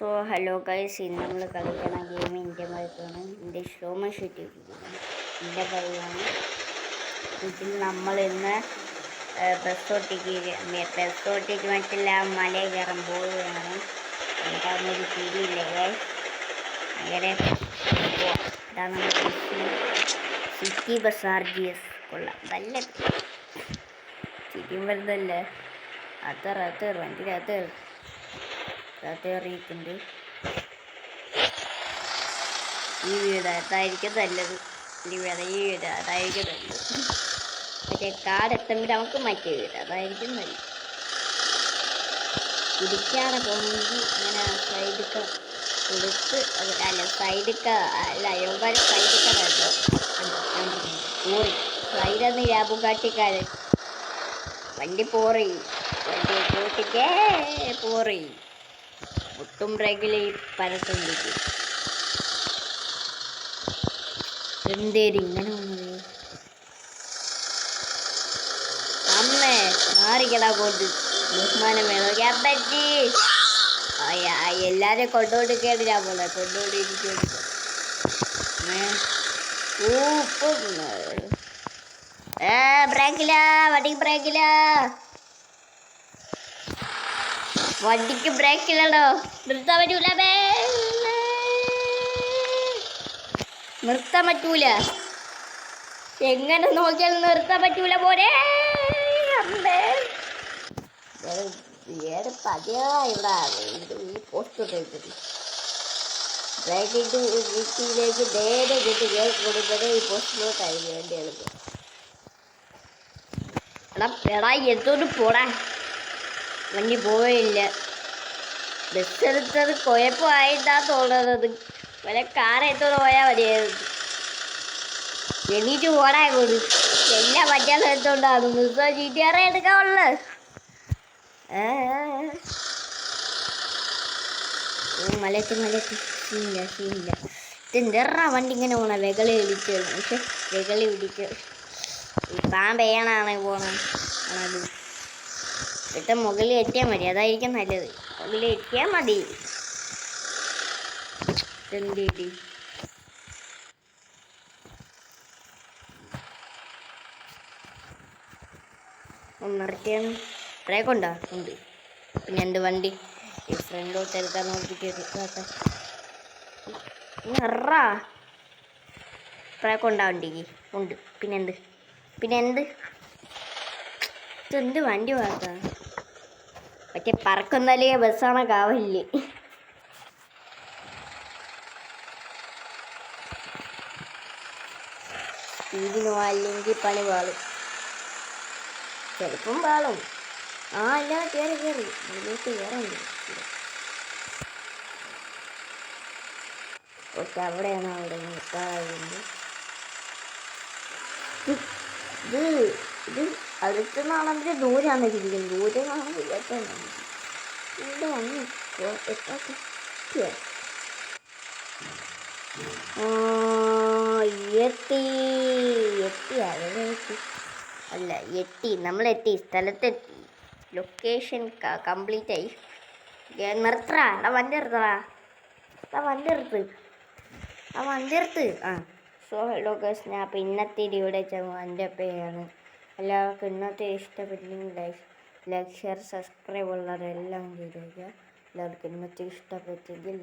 So hello guys, ഇന്ന് നമ്മൾ കളിക്കുന്ന ഗെയിം എൻ്റെ ബൈക്കാണ്. എൻ്റെ ഷോമ ഷൂട്ട് എൻ്റെ ബൈക്കാണ്. ഇതിൽ നമ്മൾ ഇന്ന് ബസ് ഓട്ടിക്ക് മറ്റുള്ള മല കയറാൻ പോവുകയാണ്. എന്താണെന്നൊരു തിരിയില്ല ഗൈസ്. അങ്ങനെ ഇതാണ് സിറ്റി ബസ് RGS. കൊള്ളാം, നല്ല തിരിയും വരുന്നല്ലേ. അത്തർ വണ്ടിയിലകത്ത് അറിയിക്കുന്നുണ്ട്. ഈ വീട് അതായിരിക്കും നല്ലത്. ഈ വീട് അതായിരിക്കും നല്ലത്. മറ്റേ കാടെത്തുമ്പോൾ നമുക്ക് മറ്റേ വീട് അതായിരിക്കും നല്ലത്. ഇടിക്കാതെ പോകുമ്പോൾ ഇങ്ങനെ സൈഡൊക്കെ കൊടുത്ത് യവന്മാർ സൈഡൊക്കെ കണ്ടോ പോറി സൈഡന്ന് ലാബും കാട്ടിക്കാരൻ വണ്ടി പോറി പോറി ഒട്ടും ബ്രേക്കിൽ പരത്തുണ്ടിരിക്കും. എന്തേരി ഇങ്ങനെ വന്നത്? അമ്മേ മാറിക്കടാ കൊണ്ട് ബഹുമാനം വേണം പറ്റി. എല്ലാരും കൊണ്ടോടിക്കേണ്ടി ഞാൻ പോലെ കൊണ്ടോടിയിരിക്കും. ബ്രേക്കില്ല, വണ്ടിക്ക് ബ്രേക്കില്ലടോ. നിർത്താൻ പറ്റൂല. എങ്ങനെ നോക്കിയാലും നിർത്താൻ പറ്റൂല പോലെ. ഈ പോസ്റ്റ് ബ്രേക്കിട്ട് വീട്ടിലേക്ക് നേരെ കിട്ടി കൊടുക്കുന്നത് ഈ പോസ്റ്റിലോട്ടായി വേണ്ടി എളുപ്പം. എടാ എന്തോട്ട് പോടാ, വണ്ടി പോയില്ല. ബസ് എടുത്തത് കുഴപ്പമായിട്ടാ തോന്നുന്നത്. വല്ല കാറെടുത്തോണ്ട് പോയാൽ മതിയായിരുന്നു. എണീറ്റ് പോടാ കൊണ്ട് എല്ലാം പറ്റാതെ എടുത്തോണ്ടാണ് GTR എടുക്കാനുള്ളത്. മലത്തി സീനില്ല. ഇതെന്താ വണ്ടി ഇങ്ങനെ പോണ വെകളി പിടിച്ചു. പക്ഷെ വെകളി പിടിക്കുക ഈ പാമ്പേണാണ് പോണത്. ഇട്ട് മുകളിൽ എത്തിയാൽ മതി, അതായിരിക്കും നല്ലത്. മുകളിൽ എത്തിയാൽ മതി. എന്തി ഒന്നിറക്കിയാണ്. ബ്രേക്കുണ്ടോ? ഉണ്ട്. പിന്നെ എന്ത് വണ്ടി ഈ ഫ്രണ്ടിലോട്ട് എടുക്കാൻ നോക്കിയിട്ട് ബ്രേക്കുണ്ടോ വണ്ടിക്ക്? ഉണ്ട്. പിന്നെന്ത് ഇതെന്ത് വണ്ടി വാർത്ത? മറ്റേ പറക്കുന്നല്ലേ ബസ്സാണ് കാവല്ലേ. സ്പീഡിന് അല്ലെങ്കിൽ പണി പാളും. ചിലപ്പം പാളും. ഇല്ല, കയറി ഇതിലേക്ക് കയറുണ്ട്. ഓക്കെ, അവിടെയാണ് നിർത്താറുണ്ട്. ഇത് അടുത്തുനിന്നാണെങ്കിൽ ദൂരാണ് ഇരിക്കുന്നത്. ദൂരമാണെങ്കിൽ ഇവിടെ വന്ന് നമ്മളെത്തി, സ്ഥലത്തെത്തി. ലൊക്കേഷൻ കംപ്ലീറ്റ് ആയി. നിർത്തറാ വണ്ടി നിർത്ത്. സോ ഹലോ ഗൈസ്, ഞാൻ അപ്പോൾ ഇന്നത്തെ ഇവിടെ എൻ്റെ പേരാണ്. എല്ലാവർക്കും ഇന്നത്തെ ഇഷ്ടപ്പെട്ടെങ്കിൽ ലൈക്ക് ഷെയർ സബ്സ്ക്രൈബ് ഉള്ളവരെല്ലാം ചെയ്ത് വയ്ക്കുക. എല്ലാവർക്കും ഇന്നത്തെ ഇഷ്ടപ്പെട്ടെങ്കിൽ